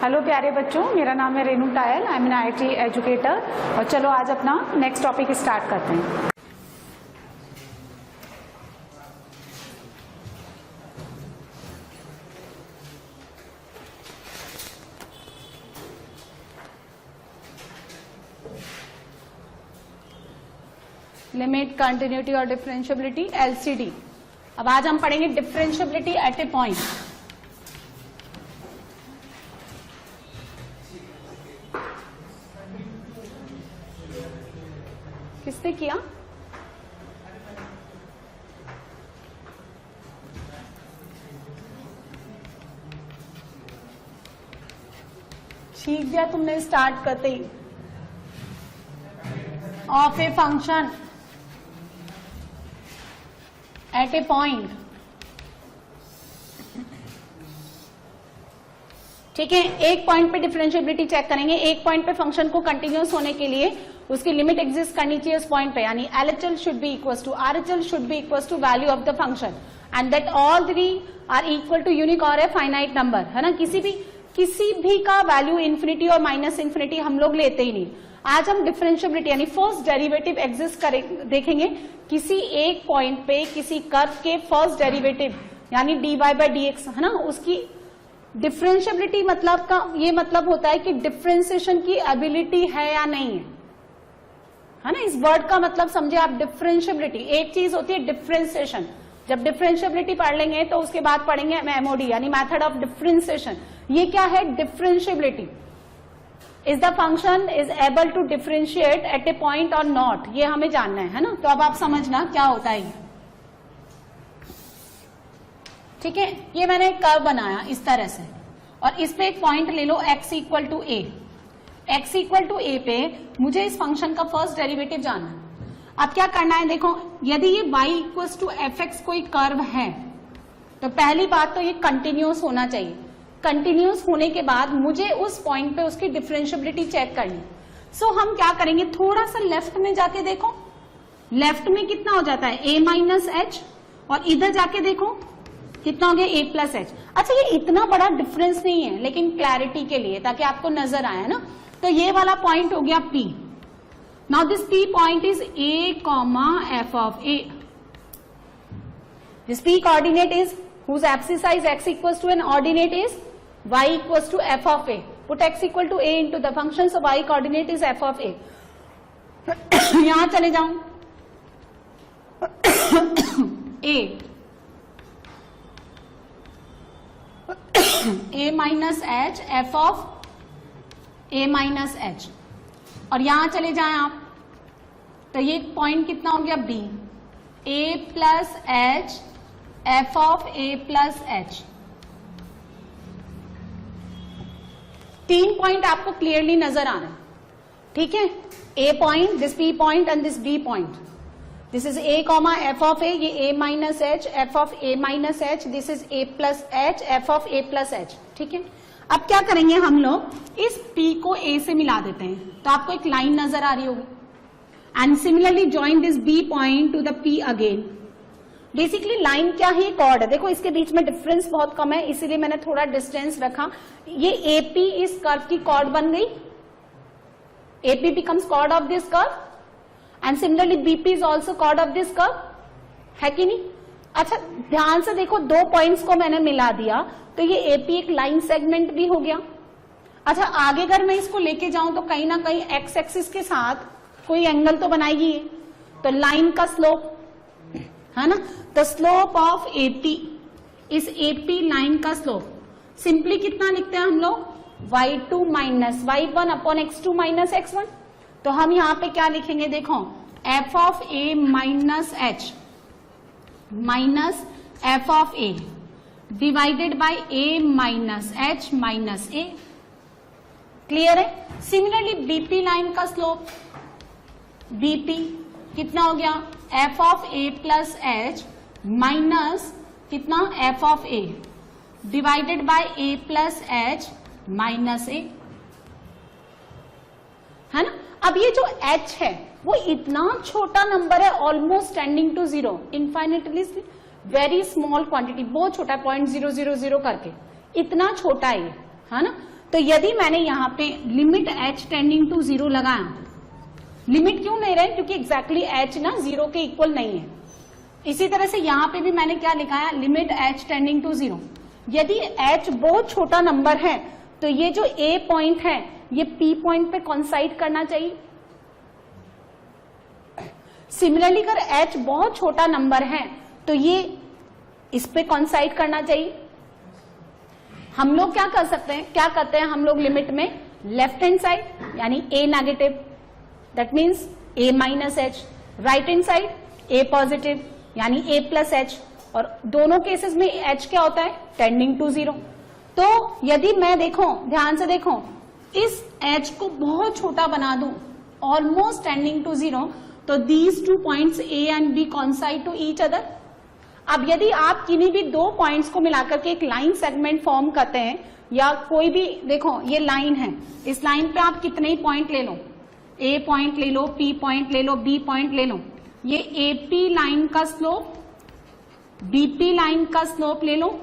Hello प्यारे बच्चों, मेरा नाम है Renu Tayal, I am an IIT educator. और चलो आज अपना नेक्स्ट टॉपिक स्टार्ट करते हैं। लिमिट, कंटिन्यूटी और डिफरेंशियबिलिटी, LCD। अब आज हम पढ़ेंगे डिफरेंशियबिलिटी एट ए पॉइंट। किसने किया? सीख गया तुमने स्टार्ट करते ही। Of a function at a point, ठीक है। एक पॉइंट पे डिफरेंशियबिलिटी चेक करेंगे। एक पॉइंट पे फंक्शन को कंटिन्यूअस होने के लिए उसकी लिमिट एग्जिस्ट करनी चाहिए उस पॉइंट पे, यानी LHL should be equal to RHL should be equal to value of the function and that all three are equal to unique और ए फाइनाइट नंबर, है ना। किसी भी का वैल्यू इन्फिनिटी और माइनस इन्फिनिटी हम लोग लेते ही नहीं। आज हम डिफरेंशियबिलिटी यानी फर्स्ट डेरिवेटिव एग्जिस्ट देखेंगे। किसी एक पॉइंट पे किसी कर्व के फर्स्ट डेरिवेटिव यानी dy/dx, है ना, उसकी डिफरेंशियबिलिटी मतलब का ये मतलब होता है कि डिफरेंशिएशन की एबिलिटी है या नहीं है ना। इस वर्ड का मतलब समझे आप। डिफरेंशियबिलिटी एक चीज होती है डिफरेंशिएशन। जब डिफरेंशियबिलिटी पढ़ लेंगे तो उसके बाद पढ़ेंगे MOD यानी मेथड ऑफ डिफरेंशिएशन। ये क्या है? Differentiability is the function is able to differentiate at a point और नॉट, ये हमें जानना है ना। तो अब आप समझना क्या होता है ये, ठीक है। ये मैंने एक कर्व बनाया इस तरह से और इस पे एक पॉइंट ले लो x equal to a। x equal to a पे मुझे इस फंक्शन का फर्स्ट डेरिवेटिव जानना है। अब क्या करना है, देखो, यदि ये y इक्वल टू fx कोई कर्व है तो पहली बात तो ये कंटिन्यूअस होना चाहिए। कंटिन्यूअस होने के बाद मुझे उस पॉइंट पे उसकी डिफरेंशियबिलिटी चेक करनी। सो हम क्या करेंगे, थोड़ा सा लेफ्ट में जाके देखो, लेफ्ट में कितना हो जाता है a माइनस एच, और इधर जाके देखो कितना हो गया a प्लस एच। अच्छा, ये इतना बड़ा डिफरेंस नहीं है, लेकिन क्लैरिटी के लिए ताकि आपको नजर आए ना। तो ये वाला पॉइंट हो गया P। Now this P point is a comma f of a। This P coordinate is whose abscissa is x equals to an ordinate is y equals to f of a. Put x equal to a into the function, so y coordinate is f of a. यहां चले जाऊं a minus H f of a minus H, और यहां चले जाएं आप तो ये पॉइंट कितना हो गया b, a plus H f of a plus H. तीन पॉइंट आपको क्लियरली नजर आ रहे हैं, ठीक है। a point, this b point and this b point. This is a comma f of a, ये a minus H f of a minus H, this is a plus H f of a plus H, ठीक है। अब क्या करेंगे हम लोग, इस p को a से मिला देते हैं तो आपको एक लाइन नजर आ रही होगी। And similarly join this b point two the p again. Basically line क्या है, कॉर्ड है। देखो इसके बीच में डिफरेंस बहुत कम है, इसीलिए मैंने थोड़ा डिस्टेंस रखा। ये AP इस कर्व की कॉर्ड बन गई, AP becomes chord of this curve and similarly BP is also chord of this curve, है कि नहीं। अच्छा ध्यान से देखो, दो पॉइंट्स को मैंने मिला दिया तो ये AP एक लाइन सेगमेंट भी हो गया। अच्छा आगे अगर मैं इसको लेके जाऊं तो कहीं ना कहीं एक्स एक्सिस के साथ कोई एंगल तो बनाएगी, तो लाइन का स्लोप, है ना। द स्लोप ऑफ AP, इस AP लाइन का स्लोप सिंपली कितना लिखते हैं हम लोग, y2 minus y1 upon x2 minus x1। तो हम यहां पे क्या लिखेंगे, देखो f of a minus H minus f of a divided by a minus H minus a। Clear है। सिमिलरली BP लाइन का स्लोप, BP कितना हो गया, f of a plus H minus कितना f of a divided by a plus H minus a, है ना। अब ये जो h है वो इतना छोटा नंबर है, almost tending to zero, infinitely very small quantity, बहुत छोटा है, 0.000 करके, इतना छोटा है, है ना। तो यदि मैंने यहाँ पे लिमिट h टेंडिंग टू 0 लगाया, लिमिट क्यों ले रहे हैं, क्योंकि एग्जैक्टली h ना 0 के इक्वल नहीं है। इसी तरह से यहाँ पे भी मैंने क्या लिखा है, लिमिट h टेंडिंग टू 0। यदि h बहुत छोटा नंबर है तो ये जो a पॉइंट है ये p पॉइंट पे कॉन्साइड करना चाहिए। सिमिलरली अगर h बहुत छोटा नंबर है तो ये इस पे कॉन्साइड करना चाहिए। हम लोग क्या कर सकते हैं, क्या करते हैं हम लोग लिमिट में लेफ्ट हैंड साइड यानी a negative, that means a minus h, right hand side a positive यानी a प्लस h, और दोनों केसेस में h क्या होता है, टेंडिंग टू 0। तो यदि मैं देखो, ध्यान से देखो, इस h को बहुत छोटा बना दूं, ऑलमोस्ट टेंडिंग टू 0, तो these two points a and b coincide to each other. अब यदि आप किन्हीं भी दो पॉइंट्स को मिलाकर के एक लाइन सेगमेंट फॉर्म करते हैं, या कोई भी, देखो ये लाइन है, इस लाइन पे आप कितने ही पॉइंट ले लो, a पॉइंट ले लो, p पॉइंट ले लो, b पॉइंट ले लो, ये AP लाइन का स्लोप, BP लाइन का स्लोप ले लो,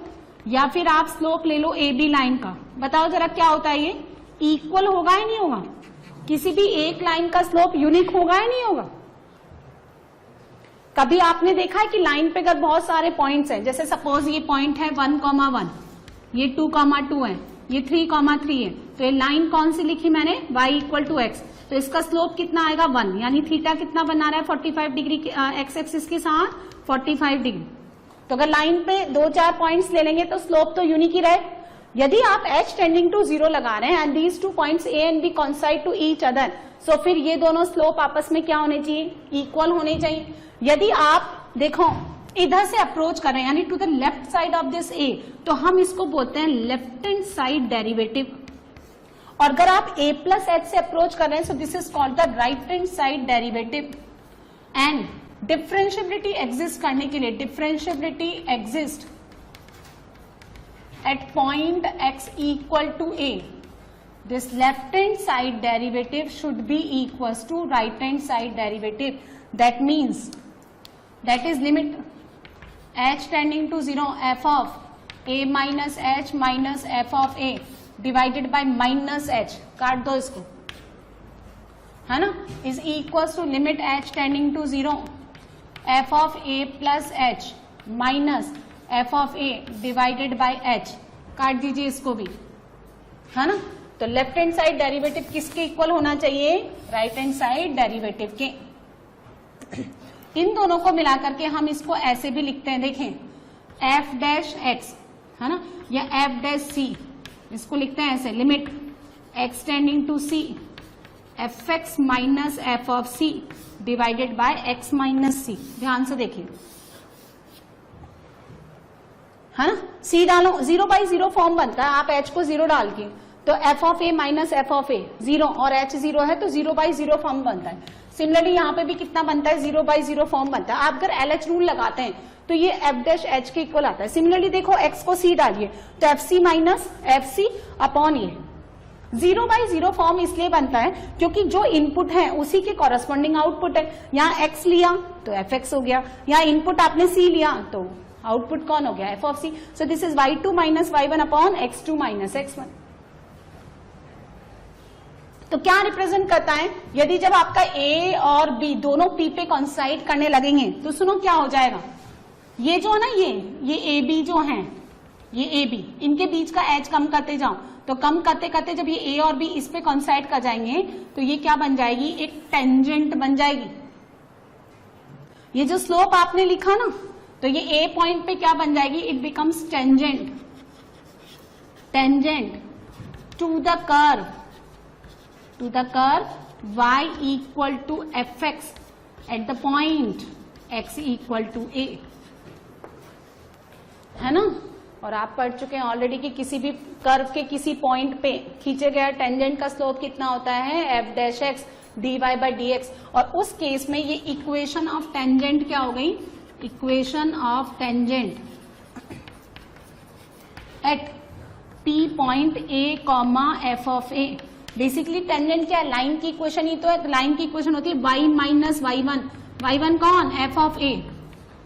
या फिर आप स्लोप ले लो AB लाइन का। बताओ जरा क्या होता है, ये इक्वल होगा या नहीं होगा? किसी भी एक लाइन का स्लोप यूनिक होगा या नहीं होगा? कभी आपने देखा है कि लाइन पे अगर बहुत सारे पॉइंट्स हैं, जैसे सपोज ये पॉइंट है 1,1, ये 2,2 है, ये 3,3 है, तो ये लाइन कौन सी लिखी मैंने, y इक्वल टू x, तो इसका स्लोप कितना आएगा 1, यानी थीटा कितना बना रहा है 45 डिग्री एक्स एक्सिस के साथ 45 डिग्री। तो अगर लाइन पे 2-4 पॉइंट्स ले लेंगे तो स्लोप तो यूनिक ही रहे। यदि आप h टेंडिंग टू 0 लगा रहे हैं and these two points a and b coincide to each other, सो फिर ये दोनों स्लोप आपस में क्या होने चाहिए, इक्वल होने चाहिए। यदि आप देखो इधर से अप्रोच कर रहे हैं यानी to the left side of this a, तो हम इसको बोलते हैं लेफ्ट हैंड साइड डेरिवेटिव, और अगर आप a प्लस h से अप्रोच कर रहे हैं, so this is called the right hand side derivative. And differentiability exist करने के लिए, differentiability exist at point x equal to a, this left hand side derivative should be equals to right hand side derivative. That means that is limit h tending to 0 f of a minus h minus f of a divided by minus h, काट दो इसको, है ना, is equals to limit h tending to 0 f of a plus h minus f of a divided by h, काट दीजिए इसको भी, है ना। तो लेफ्ट हैंड साइड डेरिवेटिव किसके इक्वल होना चाहिए, राइट हैंड साइड डेरिवेटिव के। इन दोनों को मिलाकर के हम इसको ऐसे भी लिखते हैं, देखें f डैश x, है ना, या f डैश c, इसको लिखते हैं ऐसे, limit x tending to c F X minus F of C divided by x minus सी। ध्यान से देखिए, है ना, c डालो, 0/0 फॉर्म बनता है, आप h को 0 डाल के, तो f of a minus F of a 0 और h 0 है तो 0/0 फॉर्म बनता है। सिमिलरली यहाँ पे भी कितना बनता है, 0/0 फॉर्म बनता है। आप अगर LH रूल लगाते हैं तो ये f डैश h के इक्वल आता है। सिमिलरली देखो x को c डालिए तो fc माइनस fc अपॉन ये 0/0 फॉर्म इसलिए बनता है क्योंकि जो इनपुट है उसी के कॉरेस्पॉन्डिंग आउटपुट है। यहाँ x लिया तो fx हो गया, यहाँ इनपुट आपने c लिया तो आउटपुट कौन हो गया, f of c। So this is y2 minus y1 upon x2 minus x1। तो क्या रिप्रेजेंट करता है, यदि जब आपका a और b दोनों p पे कॉन्साइड करने लगेंगे तो सुनो क्या हो जाएगा, ये जो है ना, ये a b जो है, ये a b, इनके बीच का h कम करते जाओ, तो कम करते करते जब ये a और b इस पे कॉन्साइड कर जाएंगे तो ये क्या बन जाएगी, एक टेंजेंट बन जाएगी। ये जो स्लोप आपने लिखा ना, तो ये a पॉइंट पे क्या बन जाएगी, it becomes tangent, tangent to the curve, to the curve y equal to fx at the point x equal to a, है ना। और आप पढ़ चुके हैं ऑलरेडी कि किसी भी कर्व के किसी पॉइंट पे खींचे गया टेंजेंट का स्लोप कितना होता है, f dash x dy by dx। और उस केस में ये इक्वेशन ऑफ टेंजेंट क्या हो गई, equation of tangent at p point a comma f of a। Basically tangent क्या है, लाइन की इक्वेशन ही तो है। तो लाइन की इक्वेशन होती है y माइनस y1, y1 कौन, f of a,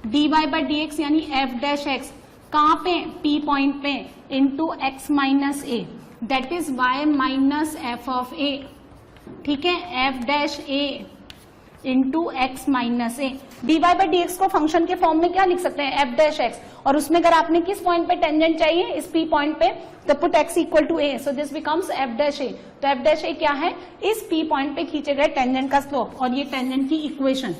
dy by dx यानी f डैश x, कहाँ पे, p पॉइंट पे, into x minus a। That is y minus F of A, ठीक है, F dash A into X minus A. D Y by D X को function के form में क्या लिख सकते हैं, एफ डैश एक्स, और उसमें अगर आपने किस पॉइंट पे टेंजेंट चाहिए, इस पी पॉइंट पे, तो put X equal to A, so this becomes F dash A. तो एफ डैश ए क्या है, इस पी पॉइंट पे खींचे गए टेंजेंट का स्लोप, और ये टेंजेंट की इक्वेशन,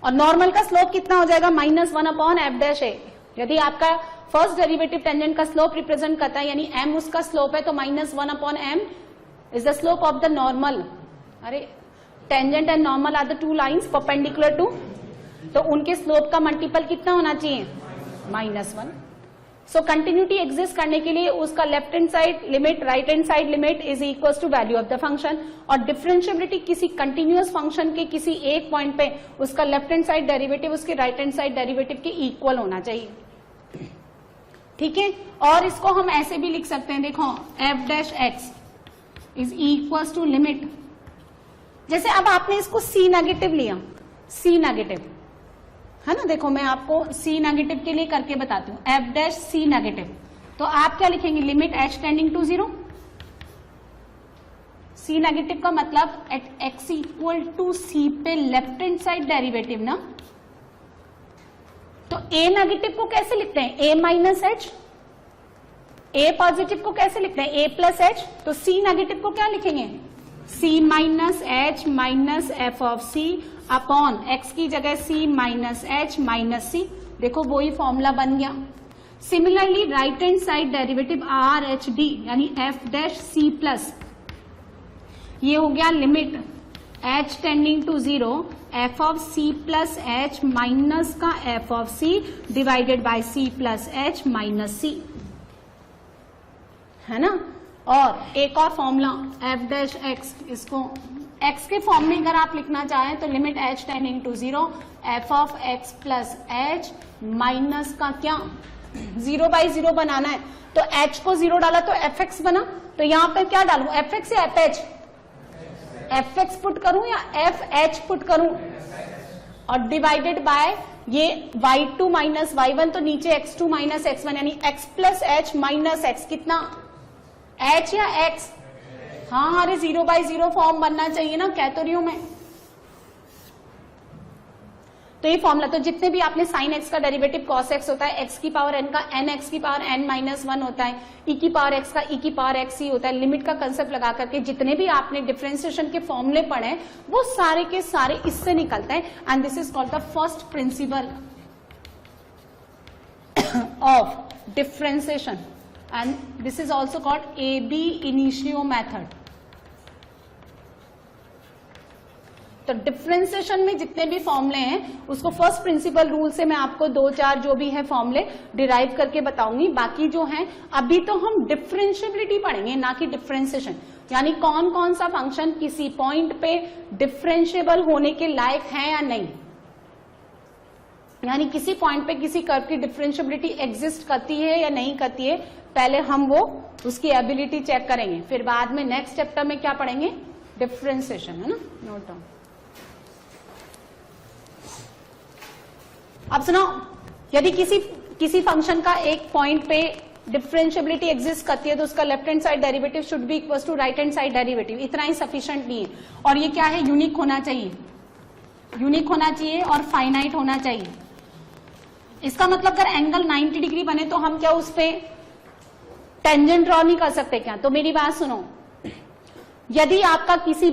और नॉर्मल का स्लोप कितना हो जाएगा, -1 अपॉन एफ डैश ए। यदि आपका फर्स्ट डेरिवेटिव टेंजेंट का स्लोप रिप्रेजेंट करता है, यानी m उसका स्लोप है, तो -1 upon m is the slope of the normal. अरे tangent and normal are the two lines perpendicular to, तो उनके स्लोप का मल्टीपल कितना होना चाहिए, -1। सो कंटिन्यूटी एग्जिस्ट करने के लिए उसका left hand side limit, right hand side limit is equal to value of the function, और डिफरेंशिएबिलिटी किसी कंटिन्यूअस फंक्शन के किसी एक पॉइंट पे उसका लेफ्ट हैंड साइड डेरिवेटिव उसके राइट हैंड साइड डेरिवेटिव के इक्वल होना चाहिए, ठीक है। और इसको हम ऐसे भी लिख सकते हैं, देखो f dash x is equal to limit, जैसे अब आपने इसको सी नेगेटिव लिया, सी नेगेटिव है ना, देखो मैं आपको सी नेगेटिव के लिए करके बताती हूँ, एफ डैश सी नेगेटिव, तो आप क्या लिखेंगे, limit H tending to 0। C negative का मतलब at x equal to c पे लेफ्ट हैंड साइड डेरिवेटिव ना, तो ए नेगेटिव को कैसे लिखते हैं, ए माइनस एच, ए पॉजिटिव को कैसे लिखते हैं, ए प्लस एच, तो सी नेगेटिव को क्या लिखेंगे, C minus H minus F of C upon X की जगह C minus H minus C, देखो वही फॉर्मूला बन गया। Similarly right hand side derivative R H D यानी एफ डैश सी प्लस, ये हो गया limit H tending to 0 F of C plus H minus का F of C divided by C plus H minus C, है ना। और एक और फॉर्मूला एफ डैश एक्स, इसको एक्स के फॉर्म में अगर आप लिखना चाहें तो limit H tending to 0 F of x plus H minus का क्या 0/0 बनाना है, तो एच को 0 डाला तो एफ एक्स बना, तो यहां पे क्या डालू, एफ एक्स या F H, F x put करूं या एफ एच पुट करूं, और डिवाइडेड बाय ये y2 माइनस y1, तो नीचे x2 माइनस x1 यानी x plus H minus x, कितना h या x, हाँ अरे 0/0 फॉर्म बनना चाहिए ना, कह तो रही हूं मैं। तो ये फॉर्मूला, तो जितने भी आपने साइन एक्स का डेरिवेटिव कॉस एक्स होता है, एक्स की पावर एन का एन एक्स की पावर एन माइनस 1 होता है, ई की पावर एक्स का ई की पावर एक्स ही होता है, लिमिट का कंसेप्ट लगा करके जितने भी आपने डिफरेंशिएशन के फॉर्मूले पढ़े वो सारे के सारे इससे निकलते हैं, and this is called the first principle of differentiation, and this is also called AB initio method. तो डिफरेंशिएशन में जितने भी फॉर्मूले हैं उसको फर्स्ट प्रिंसिपल रूल से मैं आपको 2-4 जो भी है फॉर्मूले डिराइव करके बताऊंगी, बाकी जो हैं अभी तो हम डिफरेंशिएबिलिटी पढ़ेंगे ना कि डिफरेंशिएशन, यानी कौन कौन सा फंक्शन किसी पॉइंट पे डिफरेंशिएबल होने के लायक है या नहीं, यानी किसी पॉइंट पे किसी कर्व की डिफरेंशिएबिलिटी एग्जिस्ट करती है या नहीं करती है, पहले हम वो उसकी एबिलिटी चेक करेंगे, फिर बाद में नेक्स्ट चैप्टर में क्या पढ़ेंगे, डिफरेंशिएशन, है ना। Note down. अब सुनो, यदि किसी फंक्शन का एक पॉइंट पे डिफरेंशिएबिलिटी एग्जिस्ट करती है तो उसका left hand side derivative should be equal to right hand side derivative, इतना ही सफिशिएंट नहीं है, और ये क्या है, यूनिक होना चाहिए, यूनिक होना चाहिए और फाइनाइट होना चाहिए। इसका मतलब अगर एंगल 90 डिग्री बने तो हम क्या उस पे टेंजेंट ड्रॉ नहीं कर सकते क्या, तो मेरी बात सुनो, यदि आपका किसी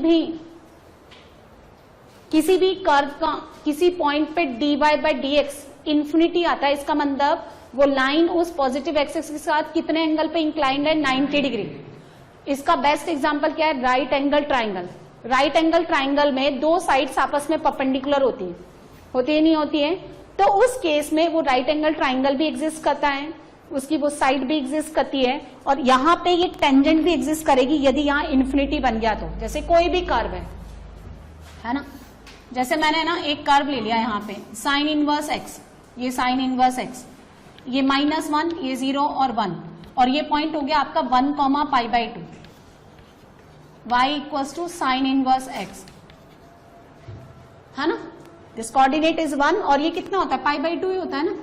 भी कर्व का किसी पॉइंट पे dy/dx इंफिनिटी आता है, इसका मतलब वो लाइन उस पॉजिटिव एक्सिस के साथ कितने एंगल पे इंक्लाइंड है, 90 डिग्री। इसका बेस्ट एग्जांपल क्या है, right angle triangle. Right angle triangle में दो साइड्स आपस में परपेंडिकुलर होती है नहीं होती है, तो उस केस में वो राइट एंगल ट्राइंगल भी एग्जिस्ट करता है, उसकी वो साइड भी एग्जिस्ट करती है, और यहाँ पे ये टेंजेंट भी एग्जिस्ट करेगी यदि यहाँ इन्फिनिटी बन गया तो। जैसे कोई भी कर्व है ना, जैसे मैंने ना एक कर्व ले लिया यहाँ पे साइन इनवर्स एक्स, ये साइन इनवर्स एक्स, ये -1, ये 0 और 1, और ये पॉइंट हो गया आपका 1,π/2, y equals to sine inverse x, है ना। दिस कोऑर्डिनेट इज 1 और ये कितना होता है, π/2 ही होता है ना,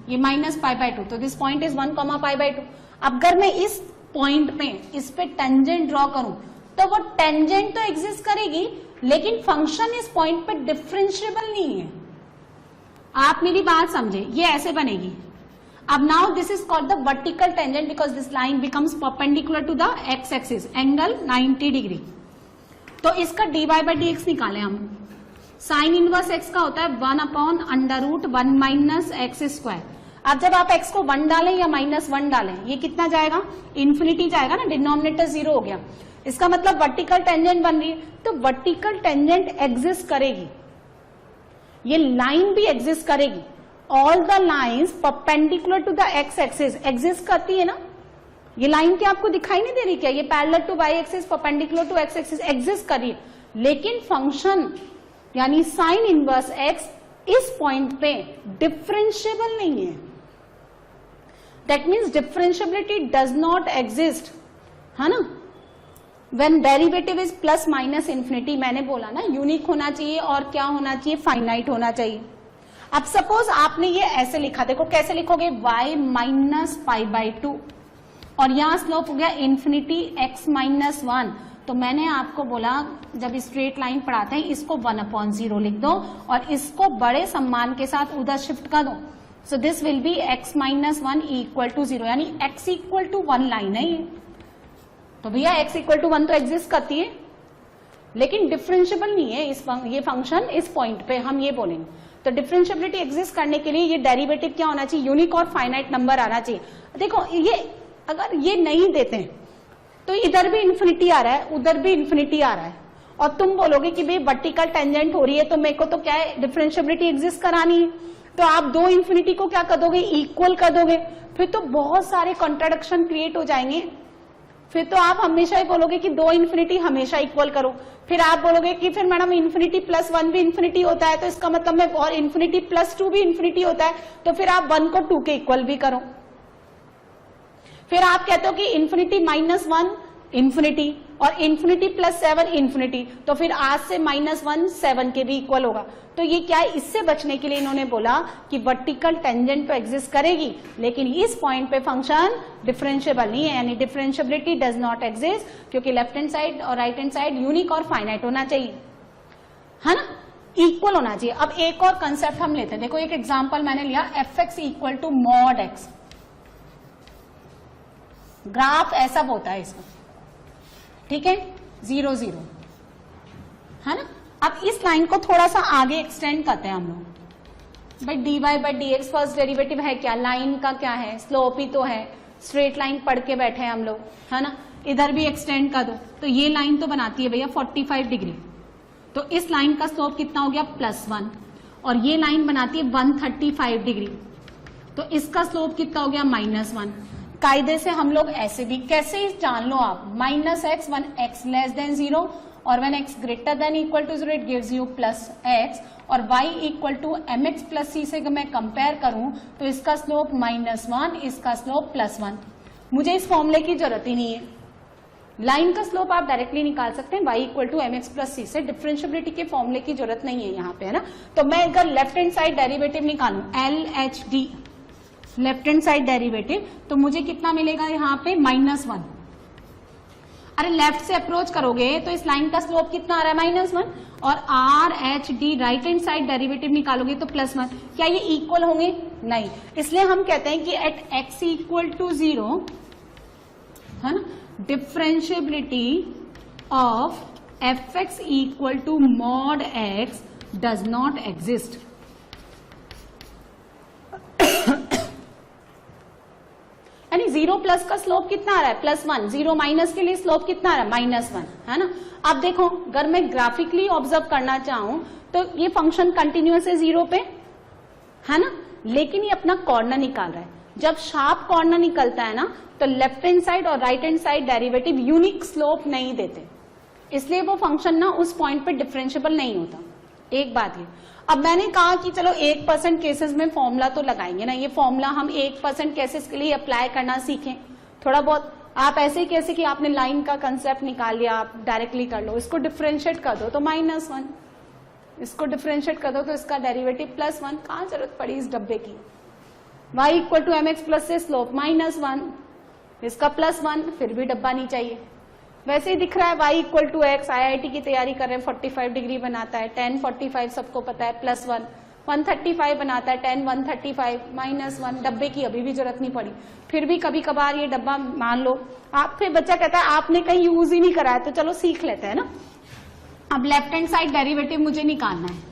ये -π/2, तो दिस पॉइंट इज 1,π/2। अब अगर मैं इस पॉइंट पे इस पे टेंजेंट ड्रॉ करूं तो वो टेंजेंट तो एग्जिस्ट करेगी, लेकिन फंक्शन इस पॉइंट पे डिफरेंशिएबल नहीं है। आप मेरी बात समझे, ये ऐसे बनेगी। अब now this is called the vertical tangent because this line becomes perpendicular to the x axis, angle 90 degree. तो इसका dy बाई डी एक्स निकाले हम। साइन इनवर्स एक्स का होता है 1/√1 माइनस एक्स स्क्वायर। अब जब आप x को 1 डालें या -1 डालें, ये कितना जाएगा, इन्फिनिटी जाएगा ना, डिनोमिनेटर 0 हो गया। इसका मतलब वर्टिकल टेंजेंट बन रही है, तो वर्टिकल टेंजेंट एग्जिस्ट करेगी, ये लाइन भी एग्जिस्ट करेगी। All the lines perpendicular to the x axis exist करती है ना। ये लाइन क्या आपको दिखाई नहीं दे रही क्या, ये parallel to y axis perpendicular to x axis exist कर रही है, लेकिन फंक्शन यानी साइन इनवर्स एक्स इस पॉइंट पे डिफरेंशिएबल नहीं है। That means differentiability does not exist, है ना। When derivative is plus minus infinity, मैंने बोला ना यूनिक होना चाहिए और क्या होना चाहिए, फाइनाइट होना चाहिए। अब सपोज आपने ये ऐसे लिखा, देखो कैसे लिखोगे, y माइनस पाई बाई 2 और यहां स्लोप हो गया इन्फिनिटी x माइनस 1। तो मैंने आपको बोला जब स्ट्रेट लाइन पढ़ाते हैं इसको 1/0 लिख दो और इसको बड़े सम्मान के साथ उधर शिफ्ट कर दो। So this will be x minus 1 equal to 0, यानी x इक्वल टू 1 लाइन है ये। तो भैया x इक्वल टू 1 तो एग्जिस्ट करती है, लेकिन डिफरेंशिएबल नहीं है ये फंक्शन इस पॉइंट पे, हम ये बोलेंगे। तो डिफरेंशिएबिलिटी एग्जिस्ट करने के लिए ये डेरिवेटिव क्या होना चाहिए, यूनिक और फाइनाइट नंबर आना चाहिए। देखो ये अगर ये नहीं देते हैं तो इधर भी इन्फिनिटी आ रहा है, उधर भी इन्फिनिटी आ रहा है, और तुम बोलोगे कि भाई वर्टिकल टेंजेंट हो रही है तो मेरे को तो क्या है, डिफरेंशिएबिलिटी एग्जिस्ट करानी है। तो आप दो इन्फिनिटी को क्या कर दोगे, इक्वल कर दोगे, फिर तो बहुत सारे कॉन्ट्राडिक्शन क्रिएट हो जाएंगे। फिर तो आप हमेशा ही बोलोगे कि दो इन्फिनिटी हमेशा इक्वल करो, फिर आप बोलोगे कि फिर मैडम इन्फिनिटी प्लस 1 भी इन्फिनिटी होता है, तो इसका मतलब मैं और इन्फिनिटी प्लस 2 भी इन्फिनिटी होता है, तो फिर आप 1 को 2 के इक्वल भी करो। फिर आप कहते हो कि इन्फिनिटी -1 इन्फिनिटी और इन्फिनिटी प्लस 7 इन्फिनिटी, तो फिर आज से -1 7 के भी इक्वल होगा। तो ये क्या है, इससे बचने के लिए इन्होंने बोला कि वर्टिकल टेंजेंट तो एग्जिस्ट करेगी, लेकिन इस पॉइंट पे फंक्शन डिफरेंशिएबल नहीं है, यानी डिफरेंशिएबिलिटी डज नॉट एग्जिस्ट, क्योंकि लेफ्ट हैंड साइड और राइट हैंड साइड यूनिक और फाइनाइट होना चाहिए, है ना, इक्वल होना चाहिए। अब एक और कंसेप्ट हम लेते हैं, देखो एक एग्जाम्पल मैंने लिया, fx equal to mod x. Graph ऐसा होता है इसका, ठीक है, 0 0, है ना। अब इस लाइन को थोड़ा सा आगे एक्सटेंड करते हैं हम लोग। भाई dy by D x first derivative है क्या, लाइन का क्या है, स्लोप ही तो है, स्ट्रेट लाइन पढ़ के बैठे हैं हम लोग, है ना। इधर भी एक्सटेंड कर दो, तो ये लाइन तो बनाती है भैया 45 डिग्री, तो इस लाइन का स्लोप कितना हो गया +1, और ये लाइन बनाती है 135 डिग्री, तो इसका स्लोप कितना हो गया -1। कायदे से हम लोग ऐसे भी कैसे जान लो आप, -x when x less than 0 और when x greater than equal to 0 it gives you +x, और y equal to mx plus c से मैं कंपेयर करूं तो इसका स्लोप -1, इसका स्लोप +1। मुझे इस फॉर्मूले की जरूरत ही नहीं है, लाइन का स्लोप आप डायरेक्टली निकाल सकते हैं y equal to mx plus c से, डिफरेंशिएबिलिटी के फॉर्मूले की जरूरत नहीं है यहाँ पे, है ना। तो मैं अगर लेफ्ट हैंड साइड डेरिवेटिव निकालूं LHD, left hand side derivative, तो मुझे कितना मिलेगा यहाँ पे -1। अरे लेफ्ट से अप्रोच करोगे तो इस लाइन का स्लोप कितना आ रहा है -1, और RHD right hand side derivative निकालोगे तो +1। क्या ये इक्वल होंगे, नहीं, इसलिए हम कहते हैं कि एट x इक्वल टू 0, है ना, differentiability of fx equal to mod x does not exist. यानी 0 प्लस का स्लोप कितना आ रहा है +1, 0 माइनस के लिए स्लोप कितना आ रहा है -1, है ना। अब देखो अगर मैं ग्राफिकली ऑब्जर्व करना चाहूं तो ये फंक्शन कंटिन्यूअस है 0 पे, है ना, लेकिन ये अपना कॉर्नर निकाल रहा है। जब शार्प कॉर्नर निकलता है ना तो लेफ्ट हैंड साइड और right hand side derivative unique slope नहीं देते, इसलिए वो फंक्शन ना उस पॉइंट पे डिफरेंशिएबल नहीं होता। एक बात ये, अब मैंने कहा कि चलो 1% केसेस में फॉर्मूला तो लगाएंगे ना, ये फॉर्मूला हम 1% केसेस के लिए अप्लाई करना सीखें थोड़ा बहुत। आप ऐसे ही कैसे कि आपने लाइन का कंसेप्ट निकाल लिया, आप डायरेक्टली कर लो, इसको डिफरेंशिएट कर दो तो -1, इसको डिफरेंशिएट कर दो तो इसका डेरिवेटिव +1, कहाँ जरूरत पड़ी इस डब्बे की। y equal to mx plus c slope -1, इसका +1, फिर भी डब्बा नहीं चाहिए। वैसे ही दिख रहा है y equal to x, IIT की तैयारी कर रहे हैं, 45 डिग्री बनाता है, 10 45 सबको पता है, +1 135 बनाता है, 10 135 -1, डब्बे की अभी भी जरूरत नहीं पड़ी। फिर भी कभी कभार ये डब्बा मान लो आप, फिर बच्चा कहता है आपने कहीं यूज ही नहीं कराया, तो चलो सीख लेते हैं ना। अब लेफ्ट हैंड साइड डेरिवेटिव मुझे निकालना है।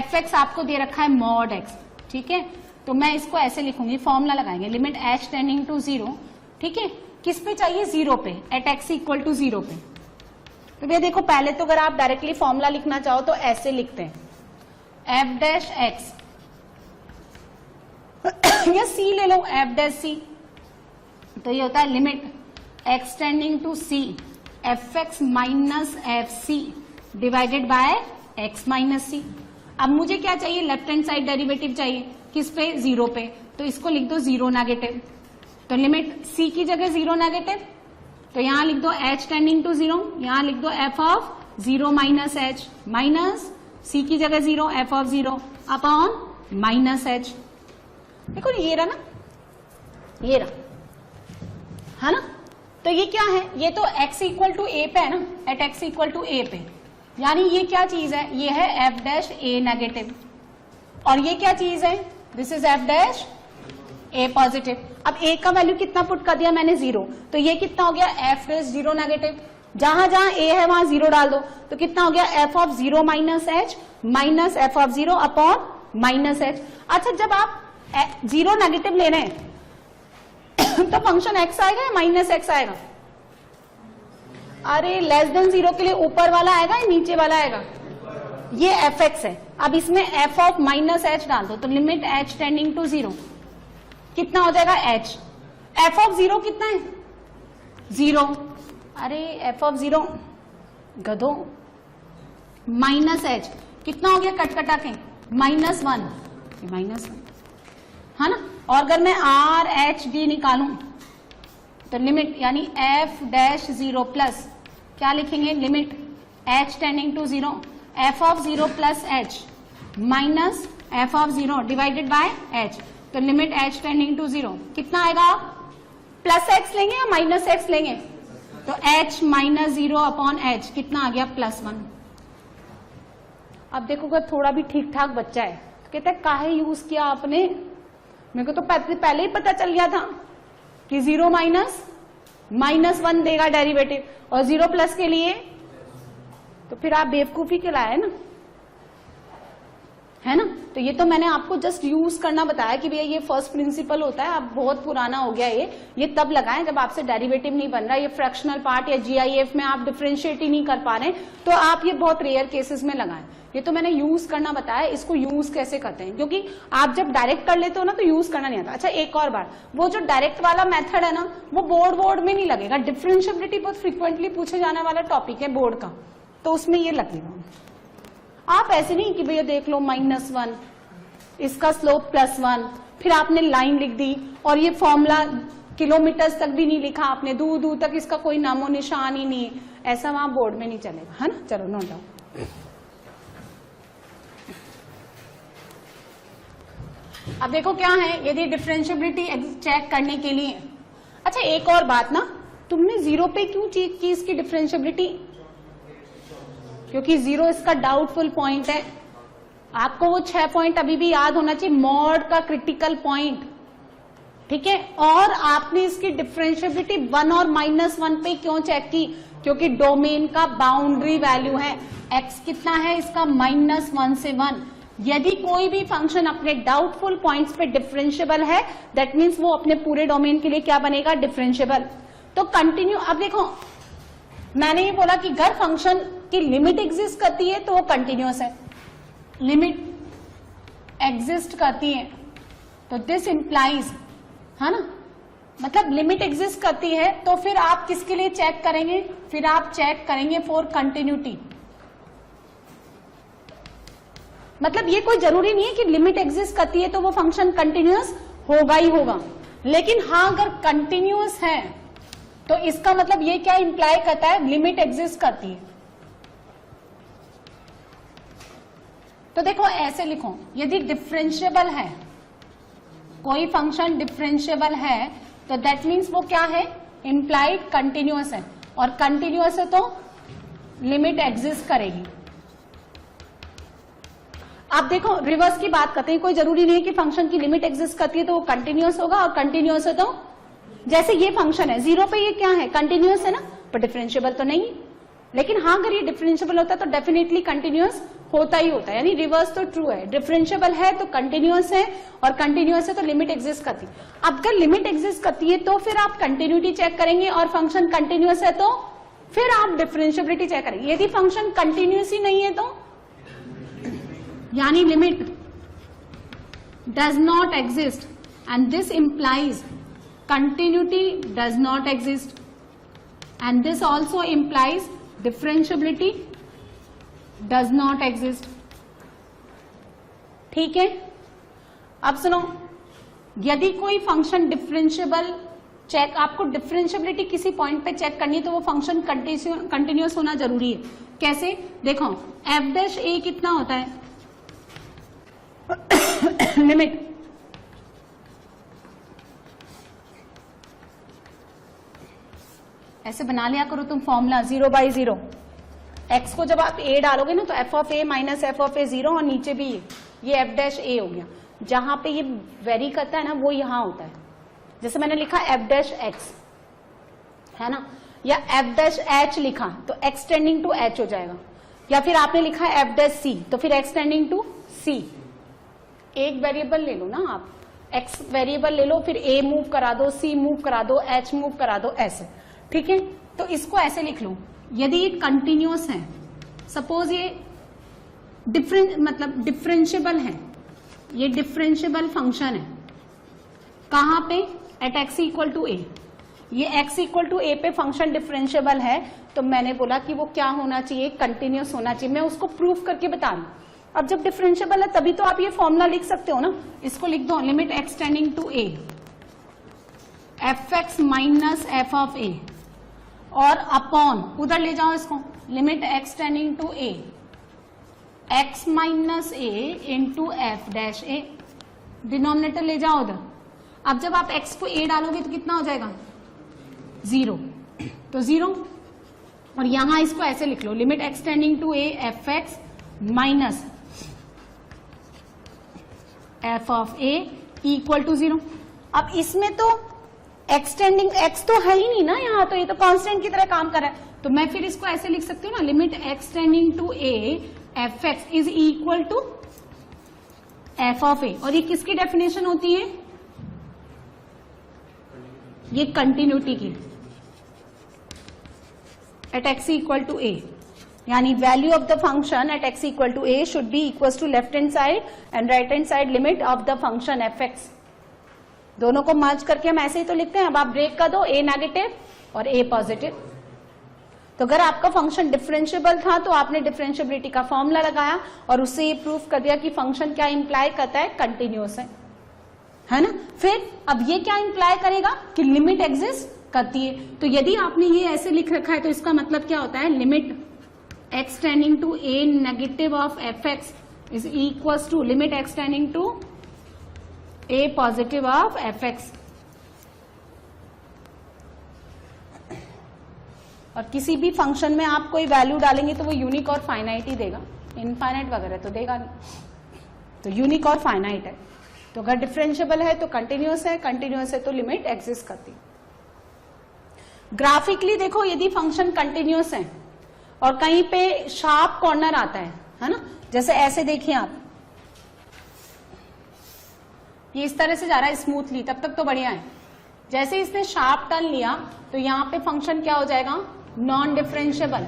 fx आपको दे रखा है mod x, ठीक है, तो मैं इसको ऐसे लिखूंगी, फॉर्मूला लगाएंगे, लिमिट h टेंडिंग टू 0, ठीक है, किस पे चाहिए, 0 पे, एट x इक्वल टू 0 पे। तो भैया देखो पहले तो अगर आप डायरेक्टली फॉर्मूला लिखना चाहो तो ऐसे लिखते हैं, f डैश x या c ले लो, f डैश c, तो ये होता है limit x tending to c fx minus fc divided by x minus c। अब मुझे क्या चाहिए, लेफ्ट हैंड साइड डेरिवेटिव चाहिए, किस पे, 0 पे, तो इसको लिख दो 0 नेगेटिव, तो लिमिट c की जगह 0 नेगेटिव, तो यहां लिख दो h टेंडिंग टू 0, यहां लिख दो f of 0 minus h, minus c की जगह 0, f of 0 upon minus h। देखो ये रहा ना, ये रहा है ना, तो ये क्या है, ये तो x इक्वल टू a पे है ना, at x equal to a पे, यानी ये क्या चीज है, ये है f डैश a नेगेटिव, और ये क्या चीज है, this is f dash a positive. अब a का वैल्यू कितना पुट कर दिया मैंने, 0, तो ये कितना हो गया, f डैश 0 नेगेटिव, जहां जहां a है वहां 0 डाल दो, तो कितना हो गया, f of 0 minus h minus f of 0 upon minus h। अच्छा जब आप 0 नेगेटिव ले रहे हैं तो फंक्शन x आएगा या माइनस x आएगा, अरे लेस देन 0 के लिए ऊपर वाला आएगा या नीचे वाला आएगा, ये fx है। अब इसमें f ऑफ माइनस h डाल दो, तो लिमिट h टेंडिंग टू 0 कितना हो जाएगा, h, f ऑफ 0 कितना है, 0, अरे f ऑफ 0 गधो, माइनस h कितना हो गया, कट कटा के -1, -1 है ना। और अगर मैं r h d निकालूं तो लिमिट यानी f डैश 0 प्लस क्या लिखेंगे, limit h tending to 0 f of 0 plus h minus f of 0 divided by h, तो लिमिट h टेंडिंग टू 0 कितना आएगा, प्लस x लेंगे या माइनस x लेंगे, तो h माइनस 0 अपॉन h कितना आ गया, +1। अब देखो अगर थोड़ा भी ठीक ठाक बच्चा है तो कहता है काहे यूज किया आपने, मेरे को तो पहले ही पता चल गया था कि 0 माइनस -1 देगा डेरिवेटिव, और 0 प्लस के लिए, तो फिर आप बेवकूफी के लाए ना, है ना। तो ये तो मैंने आपको जस्ट यूज करना बताया कि भैया ये फर्स्ट प्रिंसिपल होता है, अब बहुत पुराना हो गया ये तब लगाएं जब आपसे डेरिवेटिव नहीं बन रहा, ये फ्रैक्शनल पार्ट या GIF में आप डिफरेंशिएट ही नहीं कर पा रहे, तो आप ये बहुत रेयर केसेस में लगाएं। ये तो मैंने यूज करना बताया, इसको यूज कैसे करते हैं, क्योंकि आप जब डायरेक्ट कर लेते हो ना तो यूज करना नहीं आता। अच्छा एक और बार, वो जो डायरेक्ट वाला मेथड है ना वो बोर्ड में नहीं लगेगा, डिफरेंशिएबिलिटी बहुत फ्रीक्वेंटली पूछे जाने वाला टॉपिक है बोर्ड का, तो उसमें ये लगेगा। आप ऐसे नहीं कि भैया देख लो -1, इसका स्लोप +1, फिर आपने लाइन लिख दी और ये फॉर्मूला किलोमीटर्स तक भी नहीं लिखा आपने, दूर दूर तक इसका कोई नामो निशान ही नहीं है, ऐसा वहां बोर्ड में नहीं चलेगा, है ना। चलो नोट डाउन। अब देखो क्या है, यदि डिफरेंशिएबिलिटी चेक करने के लिए, अच्छा एक और बात ना, तुमने 0 पे क्यों चेक की इसकी डिफरेंशिएबिलिटी, क्योंकि 0 इसका डाउटफुल पॉइंट है। आपको वो 6 पॉइंट अभी भी याद होना चाहिए, मॉड का क्रिटिकल पॉइंट, ठीक है। और आपने इसकी डिफरेंशिएबिलिटी 1 और -1 पे क्यों चेक की, क्योंकि डोमेन का बाउंड्री वैल्यू है, x कितना है इसका, -1 से 1। यदि कोई भी फंक्शन अपने डाउटफुल पॉइंट्स पे डिफरेंशिएबल है, दैट मीन्स वो अपने पूरे डोमेन के लिए क्या बनेगा, डिफरेंशिएबल। तो कंटिन्यू, अब देखो मैंने ये बोला कि अगर फंक्शन की लिमिट एग्जिस्ट करती है तो वो कंटिन्यूअस है, लिमिट एग्जिस्ट करती है तो दिस इंप्लाइज, है ना, मतलब लिमिट एग्जिस्ट करती है तो फिर आप किसके लिए चेक करेंगे, फिर आप चेक करेंगे फॉर कंटिन्यूटी। मतलब ये कोई जरूरी नहीं है कि लिमिट एग्जिस्ट करती है तो वो फंक्शन कंटिन्यूअस होगा ही होगा, लेकिन हाँ अगर कंटिन्यूअस है तो इसका मतलब ये क्या इंप्लाई करता है, लिमिट एग्जिस्ट करती है। तो देखो ऐसे लिखो, यदि डिफरेंशिएबल है, कोई फंक्शन डिफरेंशिएबल है तो दैट मीन्स वो क्या है, इंप्लाइड कंटिन्यूअस है, और कंटिन्यूअस है तो लिमिट एग्जिस्ट करेगी। आप देखो रिवर्स की बात करते हैं, कोई जरूरी नहीं है कि फंक्शन की लिमिट एग्जिस्ट करती है तो वो कंटिन्यूअस होगा, और कंटिन्यूअस है तो जैसे ये फंक्शन है 0 पे, ये क्या है, कंटिन्यूअस है ना, पर डिफरेंशिएबल तो नहीं। लेकिन हाँ अगर ये डिफरेंशिएबल होता है तो डेफिनेटली कंटिन्यूअस होता ही होता है, यानी रिवर्स तो ट्रू है, डिफरेंशिएबल है तो कंटिन्यूअस है, और कंटिन्यूअस है तो लिमिट एग्जिस्ट करती है। अब अगर लिमिट एग्जिस्ट करती है तो फिर आप कंटिन्यूटी चेक करेंगे, और फंक्शन कंटिन्यूअस है तो फिर आप डिफरेंशिएबिलिटी चेक करेंगे। यदि फंक्शन कंटिन्यूअस ही नहीं है तो यानी limit does not exist, and this implies continuity does not exist, and this also implies differentiability does not exist। ठीक है, अब सुनो, यदि कोई फंक्शन डिफरेंशिएबल चेक, आपको डिफरेंशिएबिलिटी किसी पॉइंट पे चेक करनी है तो वो फंक्शन कंटिन्यूअस होना जरूरी है। कैसे, देखो एफ डैश ए कितना होता है लिमिट ऐसे बना लिया करो तुम फॉर्मूला 0/0, एक्स को जब आप ए डालोगे ना तो F of A minus F of A 0, और नीचे भी ये एफ डैश ए हो गया। जहां पे ये वेरी करता है ना वो यहां होता है, जैसे मैंने लिखा एफ डैश एक्स है ना, या एफ डैश एच लिखा तो एक्स टेंडिंग टू एच हो जाएगा, या फिर आपने लिखा एफ डैश सी तो फिर एक्स टेंडिंग टू सी। एक वेरिएबल ले लो ना आप, एक्स वेरिएबल ले लो, फिर ए मूव करा दो, सी मूव करा दो, एच मूव करा दो, ऐसे। ठीक है, तो इसको ऐसे लिख लो, यदि ये कंटिन्यूअस है, सपोज ये डिफरेंशिएबल है, ये डिफरेंशिएबल फंक्शन है, कहां पे, एट एक्स इक्वल टू ए, ये एक्स इक्वल टू ए पे फंक्शन डिफरेंशिएबल है, तो मैंने बोला कि वो क्या होना चाहिए, कंटिन्यूअस होना चाहिए। मैं उसको प्रूफ करके बता रही हूं। अब जब डिफरेंशिएबल है तभी तो आप ये फॉर्मूला लिख सकते हो ना, इसको लिख दो, limit x tending to A F X minus F of A, और अपॉन उधर ले जाओ इसको, limit x tending to A X minus A into F dash A, denominator ले जाओ उधर। अब जब आप एक्स को ए डालोगे तो कितना हो जाएगा, 0, तो 0, और यहां इसको ऐसे लिख लो, limit x tending to A F X minus F of A equal to 0। अब इसमें तो एक्सटेंडिंग एक्स तो है ही नहीं ना यहाँ, तो ये तो कांस्टेंट की तरह काम कर रहा है, तो मैं फिर इसको ऐसे लिख सकती हूँ ना, limit X tending to A F x is equal to F of A, और ये किसकी डेफिनेशन होती है, ये कंटिन्यूटी की, at x equal to A, यानी value of the function at x equal to A should be equal to left hand side and right hand side limit of the function F X. दोनों को मर्ज करके हम ऐसे ही तो लिखते हैं। अब आप ब्रेक कर दो, ए नेगेटिव और ए पॉजिटिव, तो अगर आपका फंक्शन डिफरेंशिएबल था तो आपने डिफरेंशिएबिलिटी का फॉर्मूला लगाया और उससे ये प्रूफ कर दिया कि फंक्शन क्या इंप्लाई करता है, कंटिन्यूअस है ना। फिर अब ये क्या इंप्लाई करेगा कि लिमिट एग्जिस्ट करती है, तो यदि आपने ये ऐसे लिख रखा है तो इसका मतलब क्या होता है, limit x tending to a negative of f x is equal to limit x tending to a positive of f x. और किसी भी फंक्शन में आप कोई वैल्यू डालेंगे तो वो यूनिक और फाइनाइट ही देगा, इनफाइनाइट वगैरह तो देगा नहीं, तो यूनिक और फाइनाइट है। तो अगर डिफरेंशिएबल है तो कंटिन्यूअस है, कंटिन्यूअस है तो लिमिट एग्जिस्ट करती। ग्राफिकली देखो, यदि फंक्शन कंटिन्यूअस है और कहीं पे शार्प कॉर्नर आता है ना, जैसे ऐसे देखिए आप, ये इस तरह से जा रहा है स्मूथली, तब तक तो बढ़िया है। जैसे इसने शार्प टर्न लिया तो यहां पे फंक्शन क्या हो जाएगा, नॉन डिफरेंशिएबल।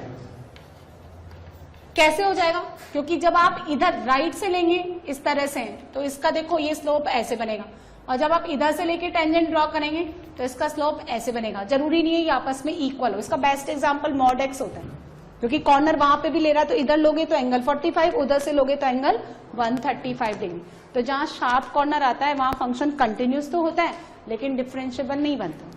कैसे हो जाएगा, क्योंकि जब आप इधर राइट से लेंगे इस तरह से तो इसका देखो ये स्लोप ऐसे बनेगा, और जब आप इधर से लेके टेंजेंट ड्रॉ करेंगे तो इसका स्लोप ऐसे बनेगा। जरूरी नहीं है ये आपस में इक्वल हो। इसका बेस्ट एग्जांपल मॉड एक्स होता है, क्योंकि कॉर्नर वहां पे भी ले रहा है, तो इधर लोगे तो एंगल 45, उधर से लोगे तो एंगल 135 डिग्री। तो जहां शार्प कॉर्नर आता है वहां फंक्शन कंटिन्यूअस तो होता है लेकिन डिफरेंशिएबल नहीं बनता।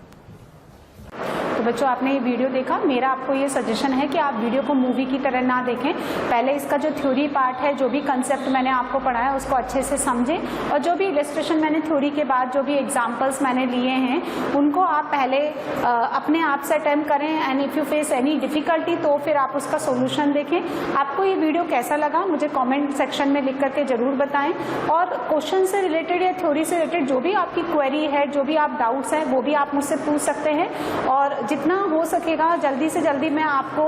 तो बच्चों आपने ये वीडियो देखा, मेरा आपको ये सजेशन है कि आप वीडियो को मूवी की तरह ना देखें। पहले इसका जो थ्योरी पार्ट है, जो भी कंसेप्ट मैंने आपको पढ़ाया उसको अच्छे से समझें, और जो भी इलस्ट्रेशन मैंने थ्योरी के बाद जो भी एग्जाम्पल्स मैंने लिए हैं उनको आप पहले अपने आप से अटेम्प्ट करें। And if you face any difficulty तो फिर आप उसका सोल्यूशन देखें। आपको ये वीडियो कैसा लगा मुझे कमेंट सेक्शन में लिख करके ज़रूर बताएं, और क्वेश्चन से रिलेटेड या थ्योरी से रिलेटेड जो भी आपकी क्वेरी है, जो भी आप डाउट्स हैं, वो भी आप मुझसे पूछ सकते हैं, और जितना हो सकेगा जल्दी से जल्दी मैं आपको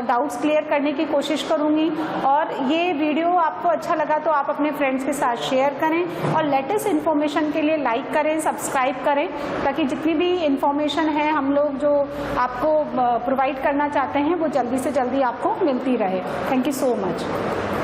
डाउट्स क्लियर करने की कोशिश करूँगी। और ये वीडियो आपको अच्छा लगा तो आप अपने फ्रेंड्स के साथ शेयर करें, और लेटेस्ट इन्फॉर्मेशन के लिए लाइक करें, सब्सक्राइब करें, ताकि जितनी भी इंफॉर्मेशन है हम लोग जो आपको प्रोवाइड करना चाहते हैं वो जल्दी से जल्दी आपको मिलती रहे। Thank you so much.